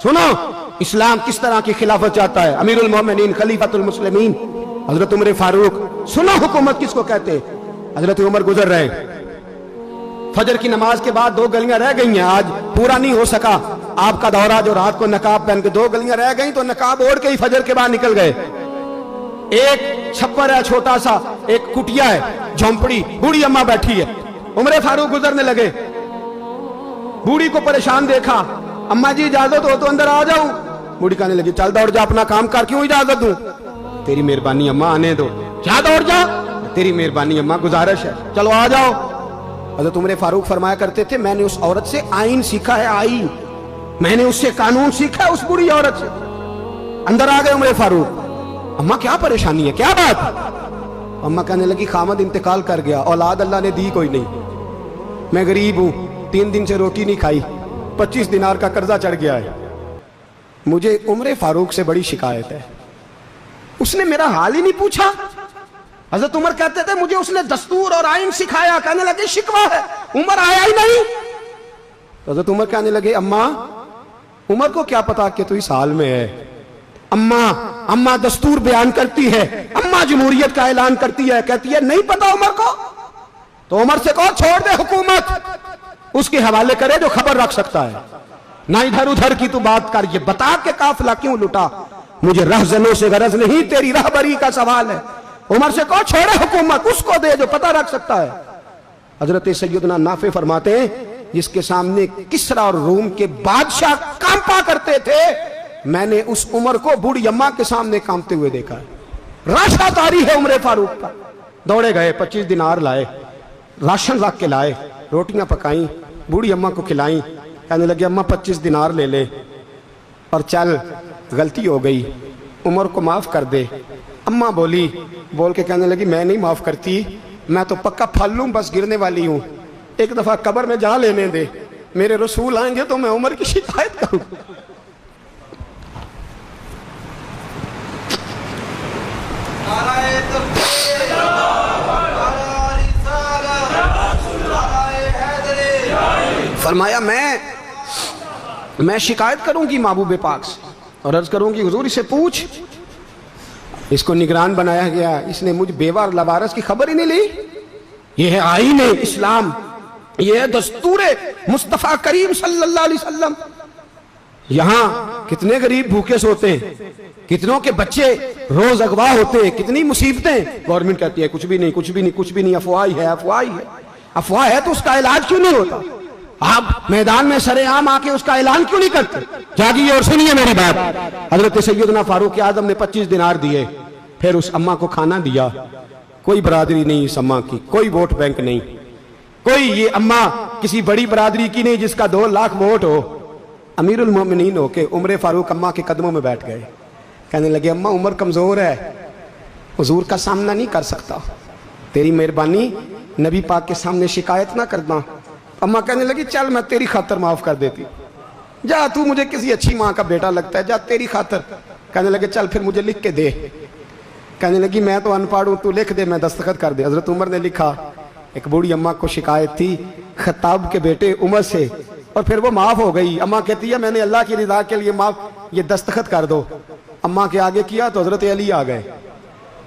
सुनो इस्लाम किस तरह की खिलाफत चाहता है। अमीरुल मोमिनीन खलीफतुल मुस्लिमीन हजरत उमर फारूक। सुनो हुकूमत किसको कहते हैं। हजरत उमर गुजर रहे, फजर की नमाज के बाद 2 गलियां रह गई हैं, आज पूरा नहीं हो सका आपका दौरा, जो रात को नकाब पहन के 2 गलियां रह गई तो नकाब ओढ़ के ही फजर के बाद निकल गए। एक छप्पर है छोटा सा, एक कुटिया है, झोंपड़ी, बूढ़ी अम्मा बैठी है। उमर फारूक गुजरने लगे, बूढ़ी को परेशान देखा, अम्मा जी इजाजत हो तो अंदर आ जाऊं। बूढ़ी कहने लगी चल दौड़ जा, अपना काम कर, क्यों इजाजत दूं। तेरी मेहरबानी अम्मा, आने दो। क्या दौड़ जा, तेरी मेहरबानी अम्मा, गुजारिश है, चलो आ जाओ। हज़रत उमर फारूक फरमाया करते थे मैंने उस औरत से आईन सीखा है, आईन, मैंने उससे कानून सीखा है, उस बुरी औरत से। अंदर आ गए उमर फारूक, अम्मा क्या परेशानी है, क्या बात। अम्मा कहने लगी खामद इंतकाल कर गया, औलाद अल्लाह ने दी कोई नहीं, मैं गरीब हूं, 3 दिन से रोटी नहीं खाई, 25 दिनार का कर्जा चढ़ गया है, मुझे उमर फारूक से बड़ी शिकायत है। उसने मेरा हाल ही नहीं पूछा। हजरत उमर कहते थे मुझे उसने दस्तूर और आइन सिखाया। कहने लगे शिकवा है, उमर आया ही नहीं। हजरत उमर कहने लगे अम्मा, उमर को क्या पता कि तू इस हाल में है। अम्मा अम्मा दस्तूर बयान करती है, अम्मा जमहूरियत का ऐलान करती है, कहती है नहीं पता उमर को, तो उमर से कहो छोड़ दे हुकूमत, उसके हवाले करे जो खबर रख सकता है, ना इधर उधर की तू बात कर। ये बता के काफिला क्यों लुटा, मुझे रहजनों से गरज नहीं, तेरी रहबरी का सवाल है। उमर से कहो छोड़े हुकूमत, उसको दे जो पता रख सकता है। हजरत सैयदना नाफे फरमाते हैं जिसके सामने किसरा और रूम के बादशाह कांपा करते थे, मैंने उस उमर को बूढ़ी अम्मा के सामने कांपते हुए देखा है। राशा तारी है उमर फारूक का। दौड़े गए, 25 दिनार लाए, राशन रख के लाए, रोटियां पकाई, बूढ़ी अम्मा को खिलाई। कहने लगे अम्मा 25 दिनार ले ले और चल, गलती हो गई, उमर को माफ कर दे। अम्मा बोली, बोल के कहने लगी मैं नहीं माफ करती, मैं तो पक्का फल लूं, बस गिरने वाली हूं, एक दफा कब्र में जा लेने दे, मेरे रसूल आएंगे तो मैं उमर की शिकायत करूं। फरमाया मैं शिकायत करूंगी महबूब पाक से और अर्ज करूंगी हुजूर इसे पूछ, इसको निगरान बनाया गया, इसने मुझ बेवा और लवारस की खबर ही नहीं ली। यह है आईन इस्लाम, यह है दस्तूर मुस्तफा करीम सल्लल्लाहु अलैहि वसल्लम। यहां कितने गरीब भूखे सोते हैं, कितनों के बच्चे रोज अगवा होते हैं, कितनी मुसीबतें। गवर्नमेंट कहती है कुछ भी नहीं, कुछ भी नहीं, कुछ भी नहीं, अफवाह ही है, अफवाह ही है। अफवाह है तो उसका इलाज क्यों नहीं होता। आप मैदान में सरेआम आके उसका ऐलान क्यों नहीं करते। जागिए और सुनिए मेरी बात। हजरत सैयदना फारूक आजम ने 25 दिनार दिए, फिर उस अम्मा को खाना दिया। कोई बरादरी नहीं इस अम्मा की, कोई वोट बैंक नहीं, कोई ये अम्मा किसी बड़ी बरादरी की नहीं जिसका 2 लाख वोट हो। अमीरुल मोमिनीन होके उमर फारूक अम्मा के कदमों में बैठ गए। कहने लगे अम्मा उमर कमजोर है, हुजूर का सामना नहीं कर सकता, तेरी मेहरबानी नबी पाक के सामने शिकायत ना करना। अम्मा कहने लगी चल मैं तेरी खातर माफ कर देती, जा तू मुझे किसी अच्छी माँ का बेटा लगता है, जा तेरी खातर। कहने लगे चल फिर मुझे लिख के दे। कहने लगी मैं तो अनपढ़ हूं, तू लिख दे, मैं दस्तखत कर दे। हजरत उमर ने लिखा। एक बूढ़ी अम्मा को शिकायत थी खत्ताब के बेटे उमर से, और फिर वो माफ हो गई। अम्मा कहती है मैंने अल्लाह की रिदा के लिए माफ, ये दस्तखत कर दो। अम्मा के आगे किया तो हजरत अली आ गए,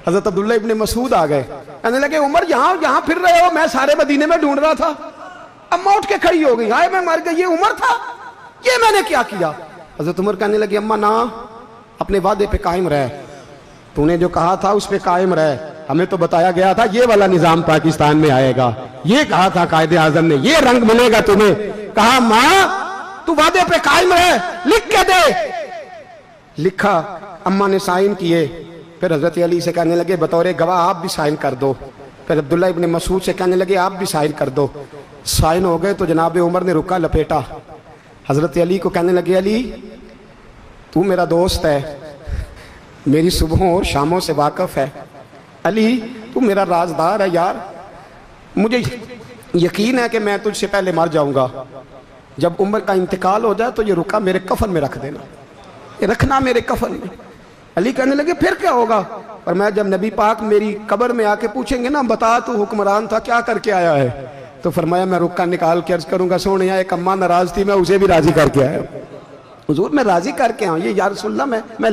हजरत अब्दुल्ला इब्ने मसूद आ गए। कहने लगे उमर यहाँ फिर रहे हो, मैं सारे मदीने में ढूंढ रहा था। अम्मा उठ के खड़ी हो गई, हाय मैं मर गई, ये उमर था, ये मैंने क्या किया। हजरत उमर कहने लगे अम्मा ना, अपने वादे पे कायम रह, तूने जो कहा था उस पे कायम रह, हमें तो बताया गया था ये वाला निजाम पाकिस्तान में आएगा, ये कहा था कायदे आजम ने, ये रंग मिलेगा तुम्हें। कहा माँ तू वादे पे कायम रह, लिख के दे। लिखा, अम्मा ने साइन किए। फिर हजरत अली से कहने लगे बतौर गवाह आप भी साइन कर दो। फिर अब्दुल्ला इब्ने मसूद से कहने लगे आप भी साइन कर दो। साइन हो गए तो जनाब उमर ने रुका लपेटा। हजरत अली को कहने लगे अली तू मेरा दोस्त है, मेरी सुबहों और शामों से वाकिफ है, अली तू मेरा राजदार है यार, मुझे यकीन है कि मैं तुझसे पहले मर जाऊंगा, जब उमर का इंतकाल हो जाए तो ये रुका मेरे कफन में रख देना, ये रखना मेरे कफन में। अली कहने लगे फिर क्या होगा। और मैं जब नबी पाक मेरी कब्र में आके पूछेंगे ना बता तू हुक्मरान था क्या करके आया है, तो फरमाया मैं रुक्का निकाल के अर्ज करूंगा सोने एक अम्मा नाराज थी मैं उसे भी राजी करके आया। हुजूर मैं राजी करके आऊँ, ये या रसूलल्लाह मैं